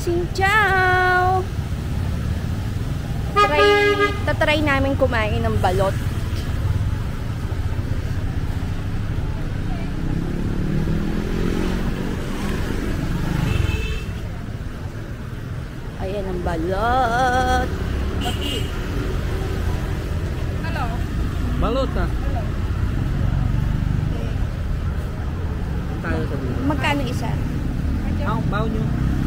Xin ciao! Tatry namin kumain ng balot. Ayan ang balot. Hello. Balot na. Tayo sa dito. Magkano isa? Ang bao nyo?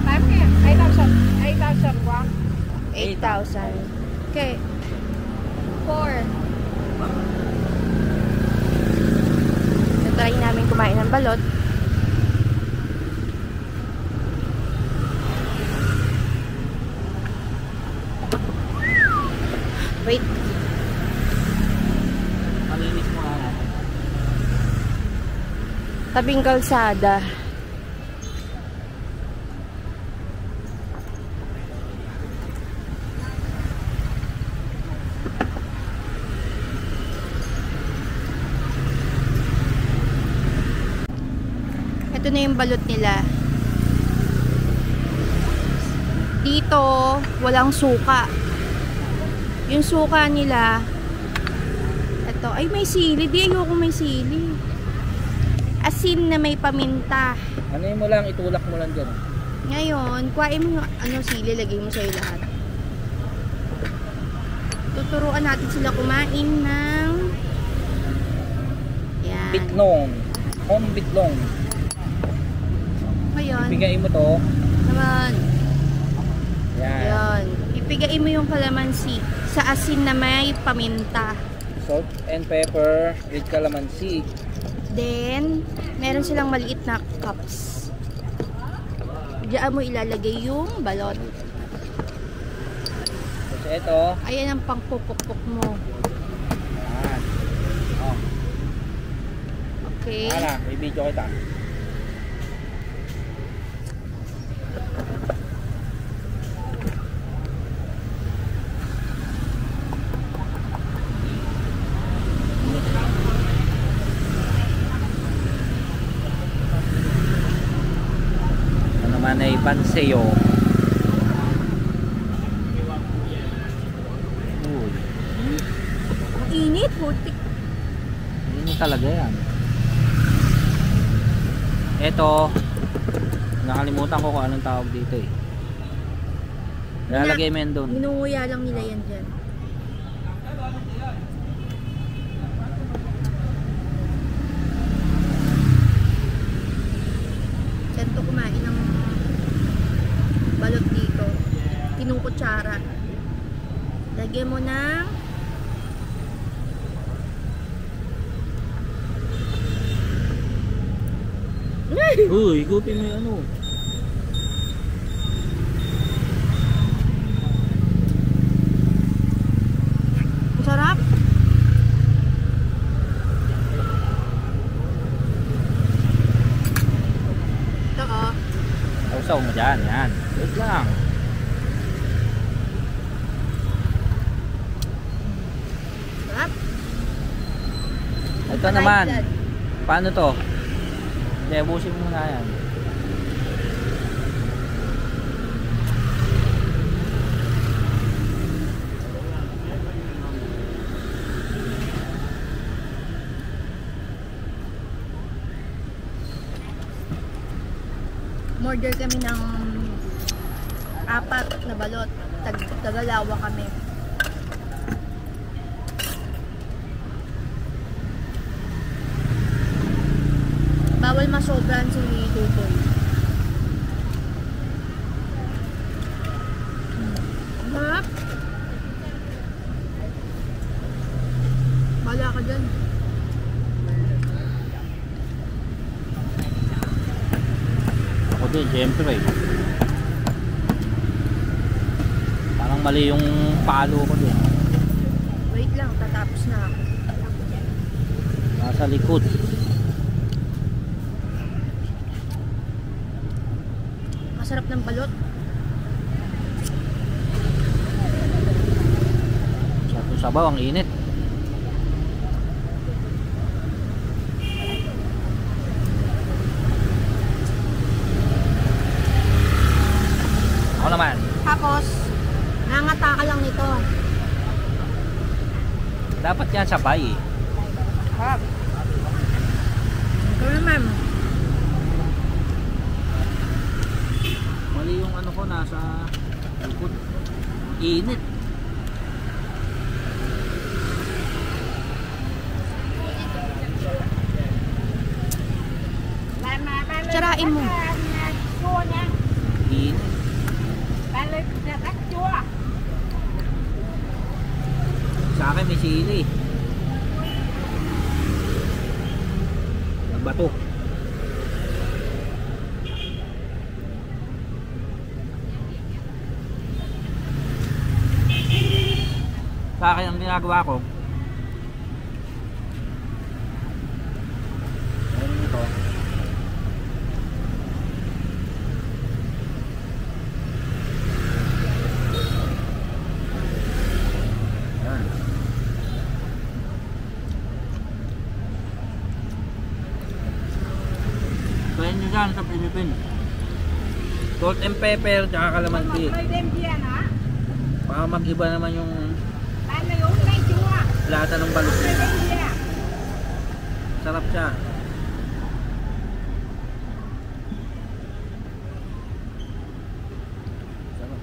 8,000. 8,000 8,000. Okay. 4. Tatry namin kumain ng balot. Wait. Malinis mo nga. Tabing kalsada. Ito na yung balot nila. Dito, walang suka. Yung suka nila, ito, ay may sili. Di ayoko may sili. Asin na may paminta. Ano mo lang, itulak mo lang dyan. Ngayon, kuhain mo yung sili, lagay mo sa'yo lahat. Tuturuan natin sila kumain ng yan. Bitlong. Home bitlong. Ngayon, Bigay mo to. naman. Yan. Yan. Ipigain mo yung kalamansi sa asin na may paminta. Salt and pepper with calamansi. Then, meron silang maliit na cups. Diyan mo ilalagay yung balot. Kasi ito. Ayan ang pangpupukpuk mo. Yan. Oh. Okay. Hala, may video kita. Naman ay panseo. Init, putik. Init talaga yan. Ito, nakalimutan ko kung anong tawag dito eh. Lalagay mo yan doon. Minunguya lang nila yan dyan. Dyan to kumain ng balot dito. Kinukutsara. Lagyan mo ng Uy, igupin mo yung ano. sarap. Ito oh. Sausaw mo dyan, yan. Wait lang. Sarap. Ito naman. Paano to? Hindi, busin mo na yan. Order kami ng 4 na balot. Tagalawa kami. Bawal masobran si Tutoy. Sarap. Bala ka dyan. Ako din, syempre. Parang mali yung palo ko din. Wait lang, tatapos na ako. Nasa likod. Masarap ng balot. Sa sabaw, ang init. naman. Tapos, nangata ka lang nito. Dapat yan sabay eh. Hop. Ikaw naman. Mali yung ano ko nasa likod. Init. Tsarain mo. Chua nha. Init. Bạn lên nhà tắt chua. Sa akin may sili. Bato. Sa akin ang ginagawa ko. Ayun ito. Ayan. Kaya nyo dyan sa Philippines. Salt and pepper tsaka kalamansi. Một ly đem chia hả? Para mag-iba naman yung Bạn này uống cái chua. lata ng balut Một ly niya. đem chia. Sarap siya. Sarap.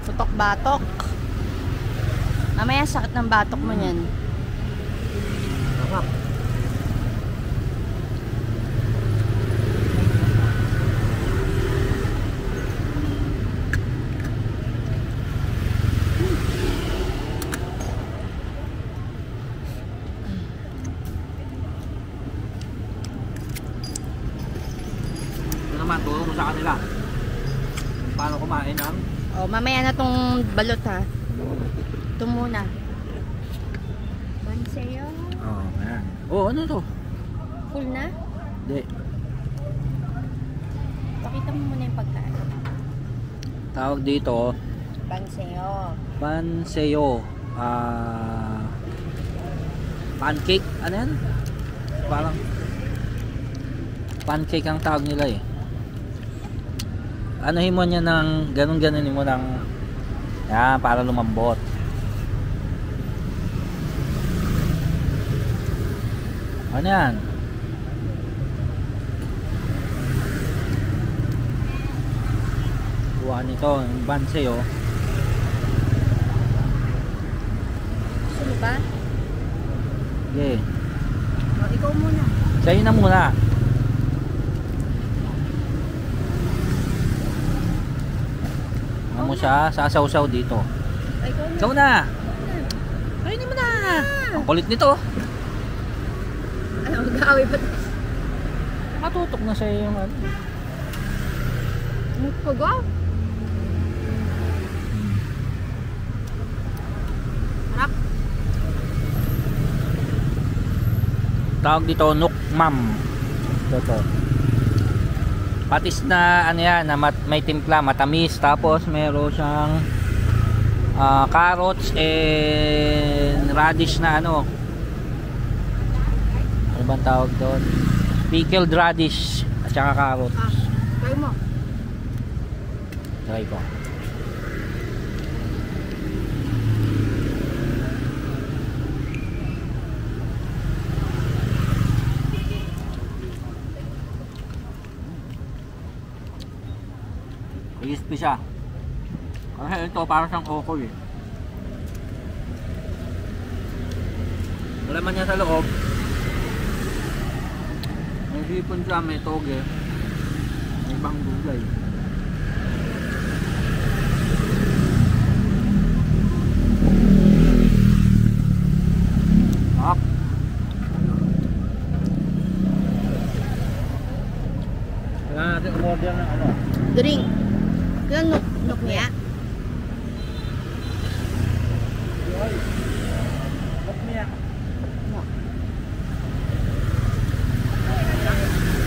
Putok batok. Mamaya sakit ng batok mo yan. Sarap. Ito naman, turo mo sa kanila. Paano kumain ng Oh, mamaya na tong balot ha. Ito muna. Banseo. oh, ayan. Oh, ano to? Full na? Hindi. Pakita mo muna yung pagkain. Tawag dito, Banseo. panseo. Pancake. Ano yan? Parang pancake ang tawag nila eh. Anuhin mo niya ng ganun-ganunin mo ng yan, para lumambot. Ano yan? Kuha nito, yung banseo. Gusto mo ba? Okay. Oh, ikaw muna. Sa'yo na muna. Ano mo siya? Sasaw-saw dito. Ay, ikaw na. Ikaw na! Kainin mo na! Ang kulit nito. Ano, mag-aaway ba? Nakatutok na sa'yo yung ano. Pugo? Sarap. Tawag dito, nukmam. Ito. Patis na ano yan, na may timpla, matamis. Tapos meron siyang carrots and radish na ano. Ano bang tawag doon? Pickled radish at saka carrots. Ah, try mo. Try ko. Crispy siya. Kasi ito parang siyang okoy eh. Wala man niya sa loob. May sipon siya, may toge. May ibang gulay. Sarap. Kailangan natin umorder ng ano. Drink. Kailan nuk niya?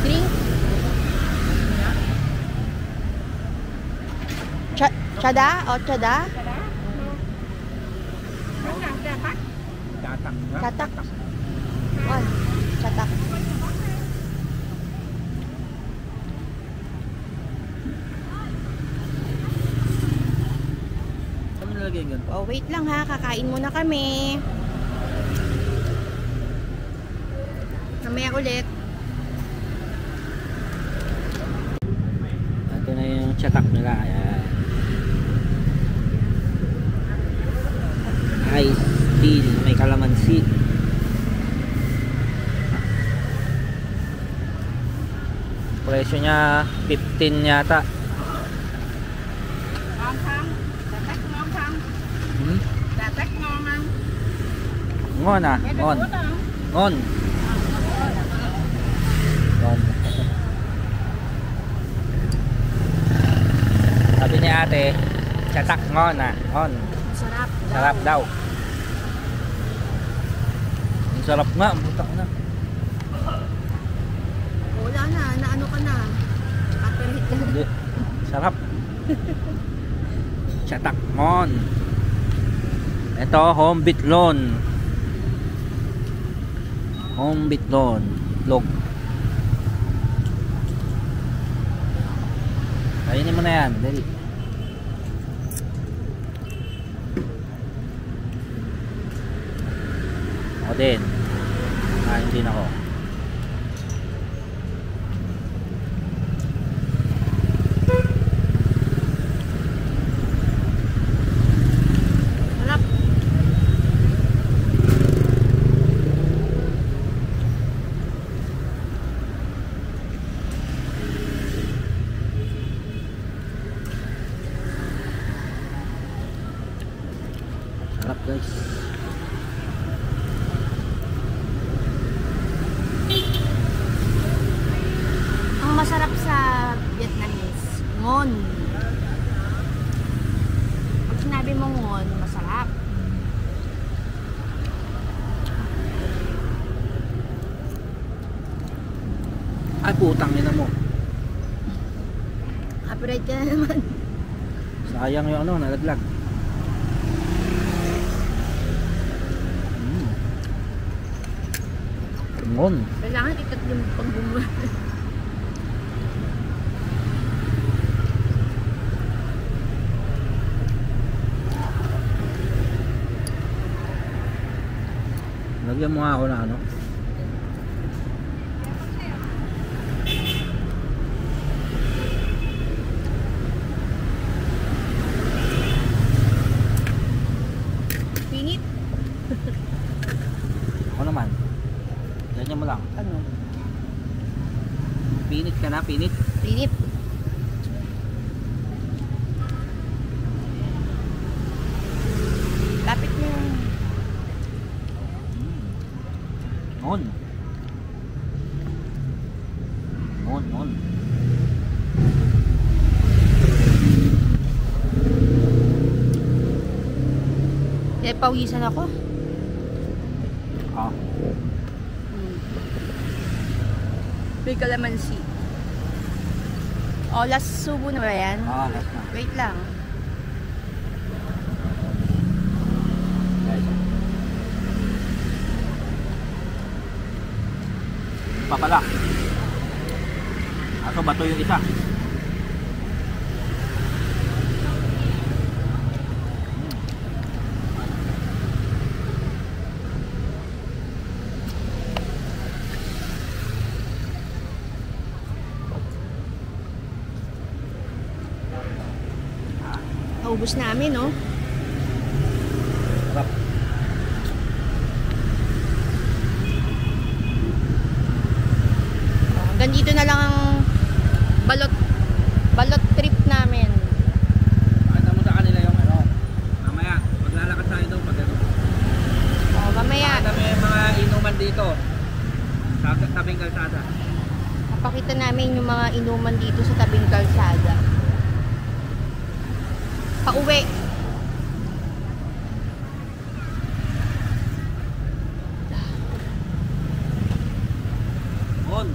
Drink. Chada? O chada? Tatak. Chatak. Chatak. yung ganito. Oh, wait lang ha, kakain muna kami. Mamaya ulit. Ito na yung chatak nila. Ayan. Ice tea, may kalamansi. Presyo niya 15 yata. Ngon không? Đã tách ngon không? Hmm? Đã tách ngon không? Ngon à? Nghe Ngon. được không? Ngon. Ngon. Sabi ni ate, chatak ngon ah. Ngon. Sarap. Sarap daw. Ang sarap nga, butak na. Wala na, naano ka na. Kapalit na. Hindi. Sarap. Chatak ngon. Ito, home bitlon. Home bitlon. Log. Kainin mo na yan, dali. Ako din. Kain din ako. Sarap. Sarap guys. Ang masarap sa Vietnamese, ngon. Pag sinabi mo ngon, masarap. Ay putang ina mo. Copyright ka na naman. Sayang yung ano, nalaglag. Ngon. Kailangan itatlong pag bumuha. Lagyan mo nga ako na ano. Pinit. Ako naman. Ganyan mo lang. Ano? Pinit ka na, pinit. Pinit. Lapit mo yung... Ngon. Ngon, ngon. Eh, pawisan ako. Ah. May kalamansi. Oh, last subo na ba yan? Ah, last na. Wait lang. Guys. Papala. Ato bato yung isa. Naubos namin, no? Sarap. Hanggang dito na lang ang balot trip namin. Pakita mo sa kanila yung ano. Mamaya, maglalakad tayo doon pag ano. Oh, mamaya, Pakita mo yung mga inuman dito. Sa tabing kalsada. papakita namin yung mga inuman dito sa tabing kalsada. Pauwi. On.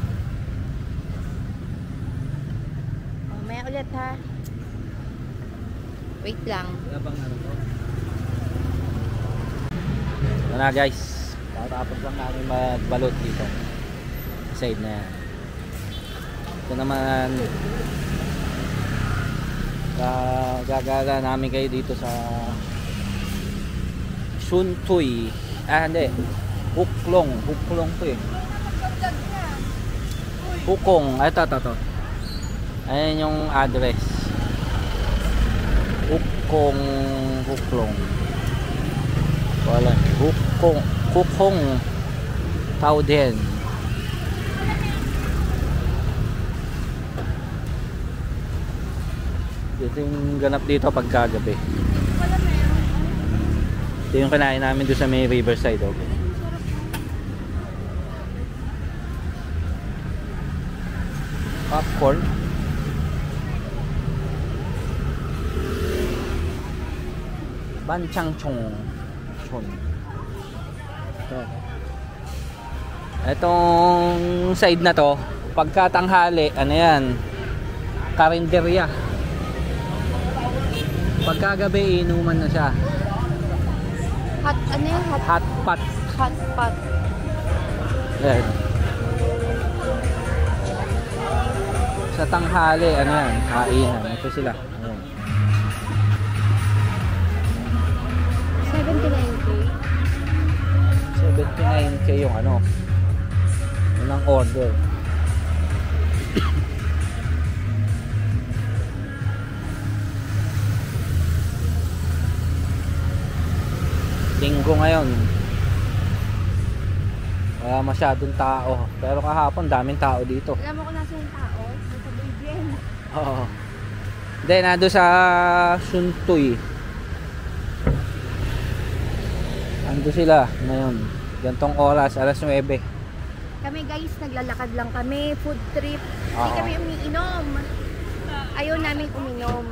Mamaya ulit ha. Wait lang. Wala bang ano to? Ito na guys. Tapos lang namin magbalot dito. Sa side na yan. Ito naman gagala namin kayo dito sa Suntoy. Ah, hindi. Huklong. Huklong to eh. Hukong. Ito. Ayan yung address. Huklong. Wala. Hukong. Tauden. Ito yung ganap dito pagkagabi. Ito yung kinain namin doon sa may riverside. Okay. Popcorn. Banchangchong. Itong side na to, pagkatanghali, ano yan? Karinderya. Pagkagabi, inuman na siya. Ano yung Hot pot. hot pot? Yan. Sa tanghali, ano yan? Kainan. Ito sila. Ayan. 79K. 79K yung ano. Unang order. Linggo ngayon. Wala masyadong tao. Pero kahapon daming tao dito. Alam mo kung nasa yung tao? Nasa Bibian. Oo. Hindi, nado sa Suntoy. Ando sila ngayon. Gantong oras, alas 9. Kami guys, naglalakad lang kami. Food trip. Hindi Oo. kami umiinom. Ayaw namin uminom.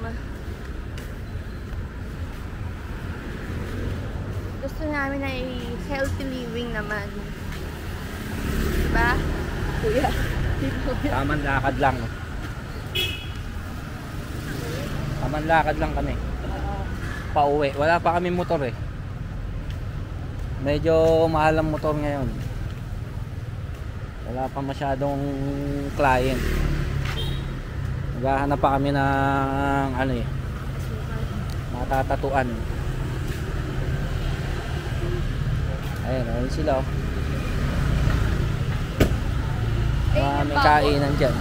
Gusto namin ay healthy living naman. Diba? Kuya. Tamang lakad lang. Tamang lakad lang kami. Pauwi. Wala pa kami motor eh. Medyo mahal ang motor ngayon. Wala pa masyadong client. Naghahanap pa kami ng ano eh, matatatuan. Ayun sila oh. May kainan dyan.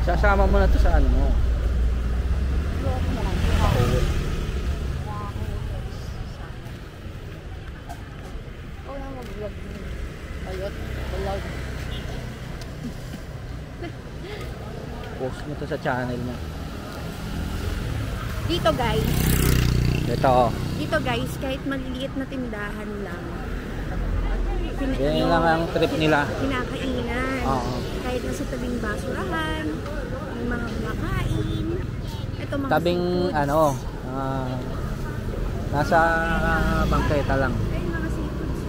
Sasama mo na to sa ano mo. Oo na mag-vlog. Balot. Post mo to sa channel mo. Dito guys. Ito oh. Dito guys, kahit maliliit na tindahan lang. Yan lang ang trip nila. Kinakainan. Oo. Kahit nasa tabing basurahan, may mga kumakain. Ito mga Tabing seafoods. ano, nasa bangketa lang. Ay, mga seafoods.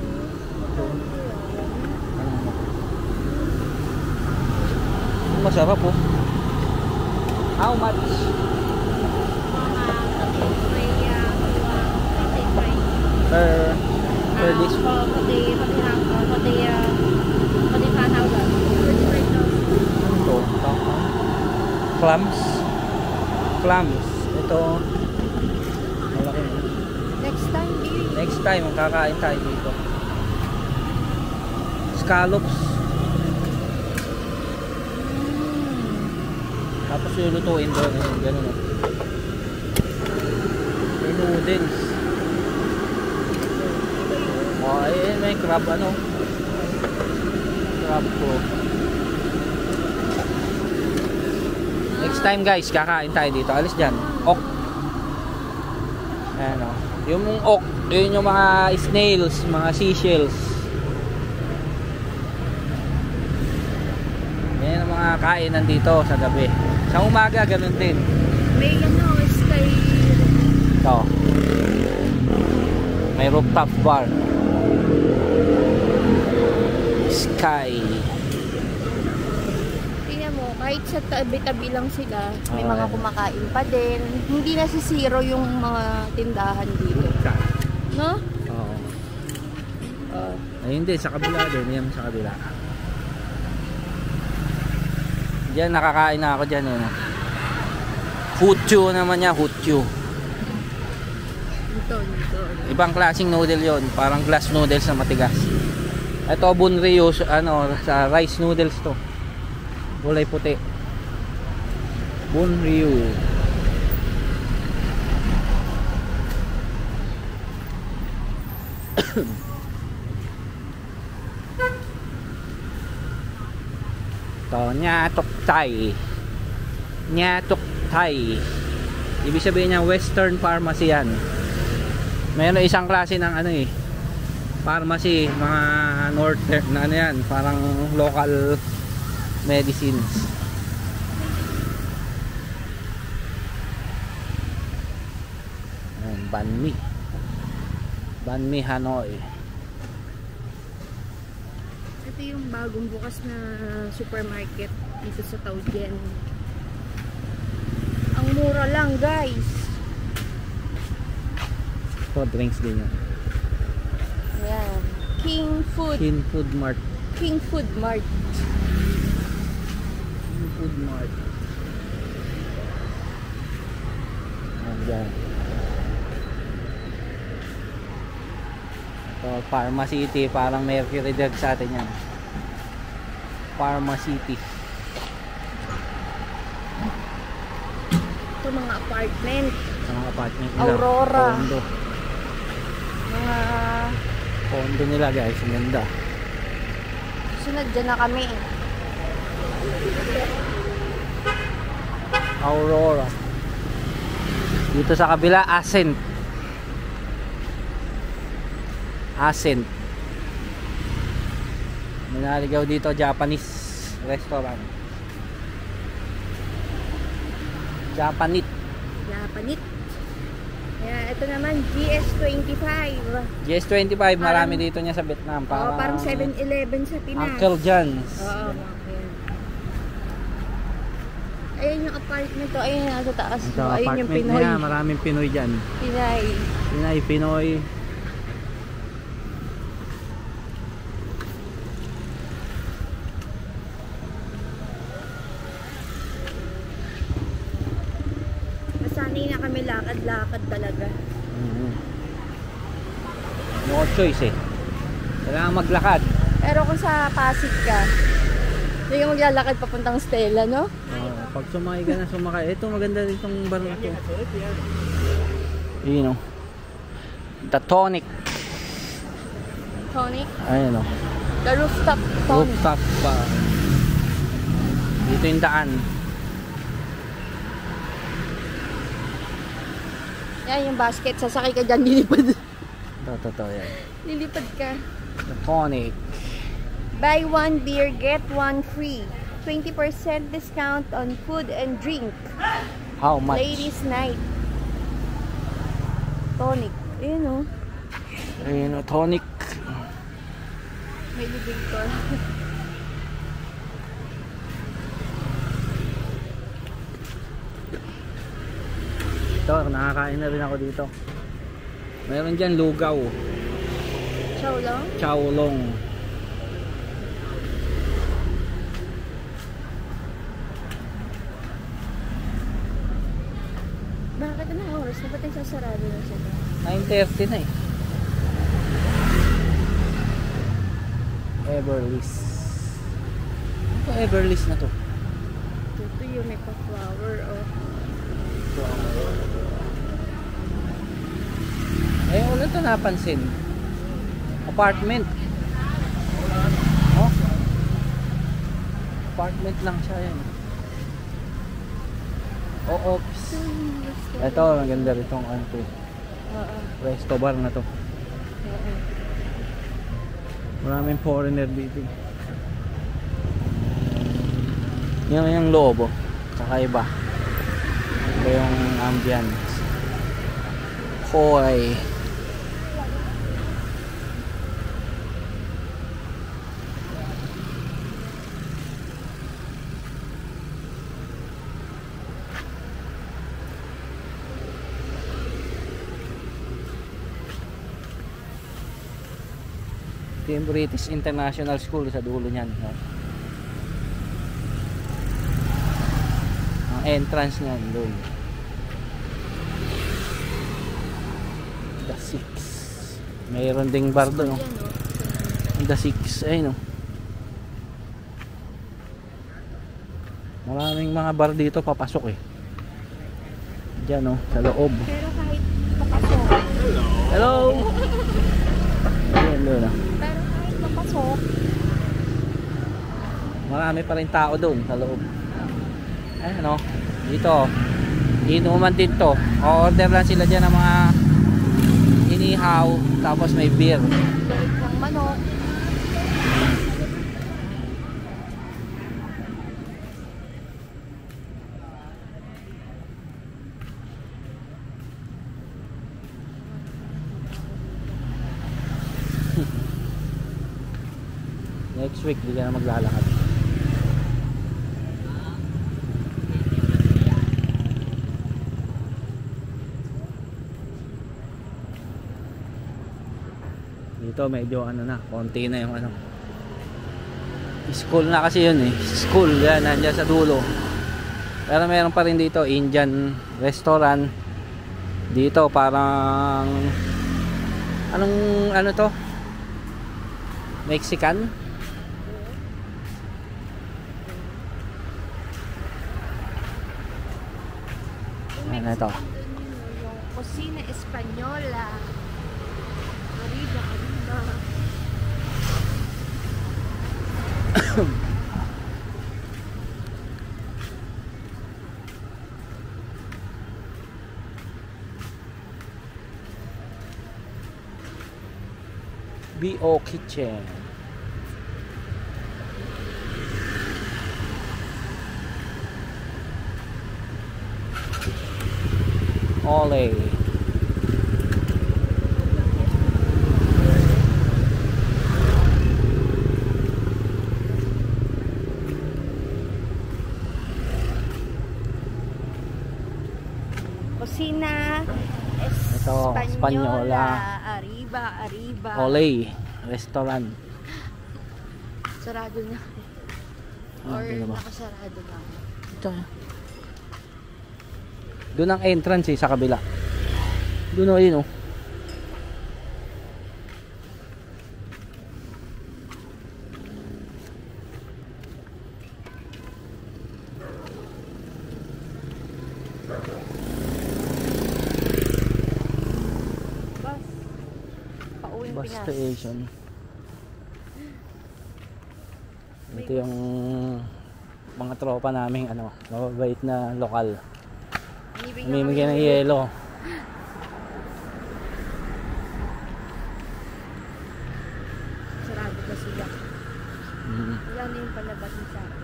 Masarap po. How much? Per dish? Ano to? Clams? Clams. Ito. Malaki na. Next time, baby. Next time, kakain tayo dito. Scallops. Tapos lulutuin doon. Ganun o. May noodles. Oh, ayun, may crab ano. Crab po. Next time guys, kakain tayo dito. Alis dyan. Ok. Ayan o. Yung ok, yun yung mga snails, mga seashells. Yan ang mga kainan dito sa gabi. Sa umaga, ganun din. May ano, sky. Ito. May rooftop bar. Sky. Tingnan mo, kahit sa tabi-tabi lang sila, may Oo, mga yan. kumakain pa din. Hindi na si zero yung mga tindahan dito. No? Oo. Ayun din, sa kabila din. Yan sa kabila. Diyan nakakain na ako diyan, no. Hutyu naman niya, hutyu. Ito. Ibang klaseng noodle 'yon, parang glass noodles na matigas. Ito bunryu, ano, sa rice noodles to. Kulay puti. Bunryu. To nyatok thai. Nyatok thai. Ibig sabihin niya western pharmacy yan. Mayroon isang klase ng ano eh, pharmacy, mga northern na ano yan, parang local medicines. Ayan, banh mi Hanoi. Ito yung bagong bukas na supermarket dito sa Taoyuan. Ang mura lang, guys. Ito, drinks din yan. Ayan. King Food Mart. King Food Mart. Ayan. Ito, Pharma City, parang Mercury Drug sa atin yan. Pharma City. Ito mga apartment. Sa mga apartment nila. Aurora. Condo. Mga Condo nila, guys. Ang ganda. sunod dyan na kami. Aurora. Dito sa kabila, Ascent. May naligaw dito, Japanese restaurant. Japanese. Kaya ito naman, GS25. GS25, marami dito niya sa Vietnam. Parang 7-Eleven sa Pinas. Uncle John's. Oo, ayan. Ayan yung apartment to. Ayan nasa taas. Ito, Ayun yung apartment Pinoy. niya, maraming Pinoy dyan. Pinoy. Nasanay na kami lakad-lakad talaga. No choice eh. Kailangan maglakad. Pero kung sa Pasig ka, hindi ka maglalakad papuntang Stella, no? Pag sumakay ka na sumakay. Ito maganda rin itong bar na ito. Yun o. The Tonic. Tonic? Ayun o. The Rooftop Tonic. Rooftop bar. Dito yung daan. Yan yung basket. Sasakay ka dyan, lilipad. Totoo yan. Lilipad ka. The Tonic. Buy one beer, get one free. 20% discount on food and drink. How much? Ladies night. Tonic. Ayun o. Ayun o, Tonic. May libig ko. Ito, nakakain na rin ako dito. Mayroon dyan lugaw. Xiaolong? Xiaolong. Bakit anong oras? Dapat ay sasarado na siya. 9:30 na eh. Everleast. Ito Everleast na to. Ito yung may pa-flower oh. Eh, wala ito napansin. Apartment. Oh. Apartment lang siya yan. O office. Ito, maganda rin itong ano to. Resto bar na to. Maraming foreigner dito. Yan yung loob oh. Tsaka iba. Iba yung ambience. Hoy. Ito yung British International School sa dulo niyan. entrance niyan doon. The Six. Mayroon ding bar doon, no? The Six, ayun, no? Maraming mga bar dito papasok eh. Diyan, no? Sa loob. Pero kahit papasok. Hello! Ayun, doon, no? Pero kahit papasok. Marami pa rin tao doon sa loob. Ayun, no? Dito. Inuman din to. O-order lang sila dyan ng mga inihaw. Tapos may beer. Balik ng manok. Next week, di ka na maglalakad. Dito medyo ano na, konti na yung ano. School na kasi yun eh. School, yan, nandiyan sa dulo. Pero meron pa rin dito, Indian restaurant. Dito parang anong ano to? Mexican? Ano ito? Yung Kusina Espanyola. Arriba, arriba. B.O. Kitchen. Ole. Kusina Ito, Espanyola. Arriba, arriba. Ole. Restaurant. Sarado na. Ah, Or tingnan mo. nakasarado na. Ito. Doon ang entrance eh, sa kabila. Doon o, yun o. Bus. Pauwing Bus Pinas. station. Ito yung mga tropa naming ano, mababait na lokal. Namimigay ng yelo. Sarado na sila. Wala na yung palabas sa akin.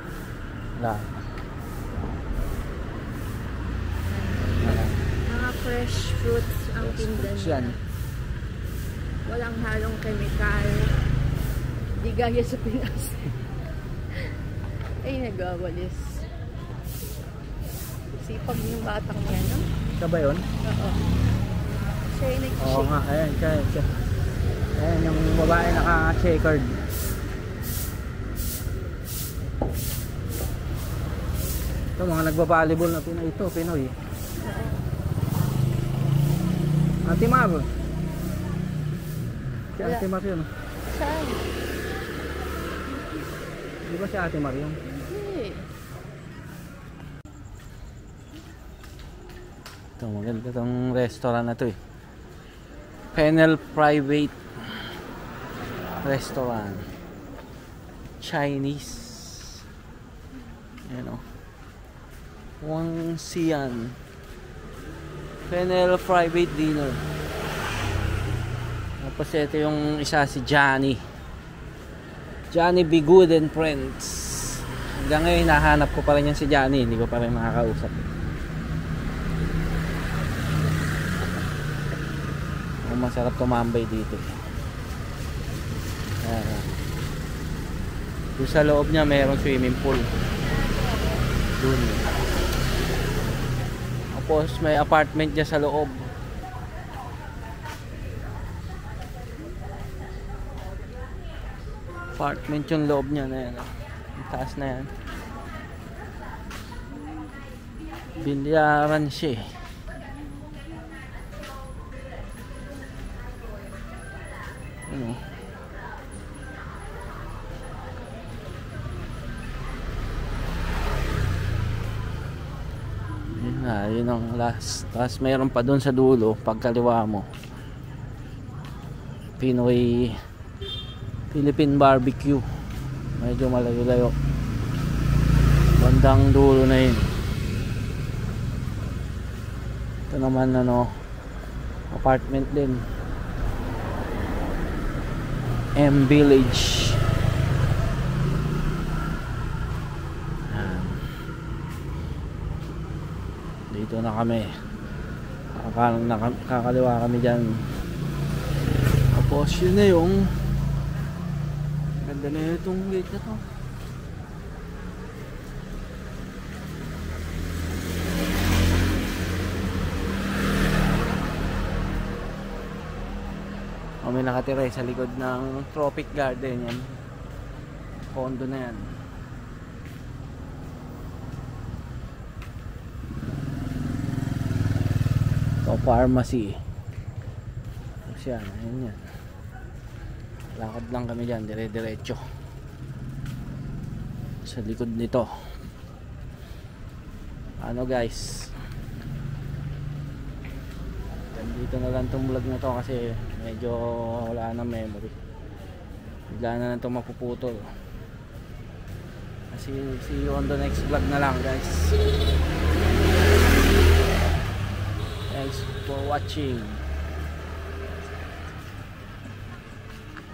Wala. Mga fresh fruits ang tinda Yan. nila. Walang halong chemical. Di gaya sa Pinas. Ay, nagawalis. Sipag yung batang yan, no? Ito ba yun? Oo. Siya yung nag-shake. Oo nga, ayan, siya. Ayan yung babae naka-checkered. Ito, mga nagbabalibol na Pinoy ito, Pinoy. Ate Mar. Si Wala. Ate Mar yun. Saan? Di ba si Ate Mar yun? Hindi. Ito, maganda itong restaurant na ito eh. Kennel Private Restaurant. Chinese. Ayan o. Wang Xian. Kennel Private Dinner. Tapos ito yung isa si Johnny. Johnny Be Good and Friends. Hanggang ngayon hinahanap ko pa rin yan si Johnny. Hindi ko pa rin makakausap. Masarap tumambay dito. Doon sa loob niya mayroong swimming pool. Doon. Tapos may apartment niya sa loob. Apartment yung loob niya na yan. Ang taas na yan. Bilyaran siya eh. Ano? Yun na, yun ang last. Tapos mayroon pa doon sa dulo, pagkaliwa mo, Pinoy Philippine Barbecue. Medyo malayo-layo. Bandang dulo na yun. Ito naman ano, apartment din. M Village. Yan. Dito na kami. Kakaliwa kami dyan. Tapos yun na yung ganda na itong gate na to. May nakatira sa likod ng Tropic Garden yan. Condo na yan. Ito pharmacy. Tapos yan, ayun yan. Lakad lang kami dyan, dire-diretso sa likod nito. Ano guys, dito na lang itong vlog na to kasi medyo wala na memory. Bigla na lang itong mapuputol. Kasi see you on the next vlog na lang guys. Thanks for watching.